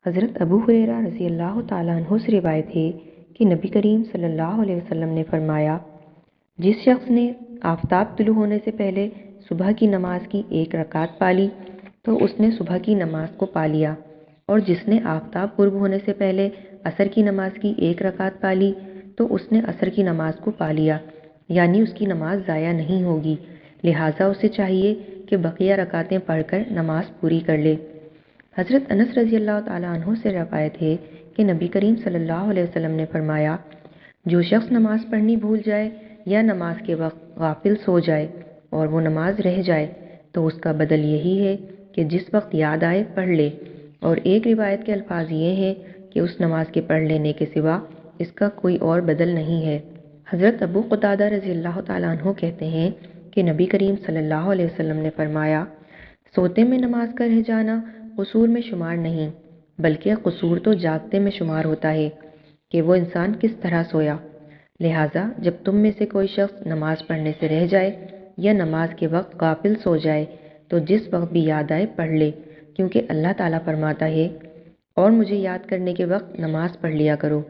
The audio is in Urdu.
حضرت ابو ہریرہ رضی اللہ تعالیٰ عنہ سے روایت ہے کہ نبی کریم صلی اللہ علیہ وسلم نے فرمایا، جس شخص نے آفتاب طلوع ہونے سے پہلے صبح کی نماز کی 1 رکعت پالی تو اس نے صبح کی نماز کو پا لیا، اور جس نے آفتاب غروب ہونے سے پہلے عصر کی نماز کی 1 رکعت پالی تو اس نے عصر کی نماز کو پا لیا، یعنی اس کی نماز ضائع نہیں ہوگی، لہٰذا اسے چاہیے کہ بقیہ رکعتیں پڑھ کر نماز پوری کر لے۔ حضرت انس رضی اللہ تعالیٰ عنہ سے روایت ہے کہ نبی کریم صلی اللہ علیہ وسلم نے فرمایا، جو شخص نماز پڑھنی بھول جائے یا نماز کے وقت غافل سو جائے اور وہ نماز رہ جائے تو اس کا بدل یہی ہے کہ جس وقت یاد آئے پڑھ لے، اور ایک روایت کے الفاظ یہ ہیں کہ اس نماز کے پڑھ لینے کے سوا اس کا کوئی اور بدل نہیں ہے۔ حضرت ابو قتادہ رضی اللہ تعالیٰ عنہ کہتے ہیں کہ نبی کریم صلی اللہ علیہ وسلم نے فرمایا، سوتے میں نماز کا رہ جانا قصور میں شمار نہیں، بلکہ قصور تو جاگتے میں شمار ہوتا ہے کہ وہ انسان کس طرح سویا۔ لہٰذا جب تم میں سے کوئی شخص نماز پڑھنے سے رہ جائے یا نماز کے وقت غافل سو جائے تو جس وقت بھی یاد آئے پڑھ لے، کیونکہ اللہ تعالیٰ فرماتا ہے، اور مجھے یاد کرنے کے وقت نماز پڑھ لیا کرو۔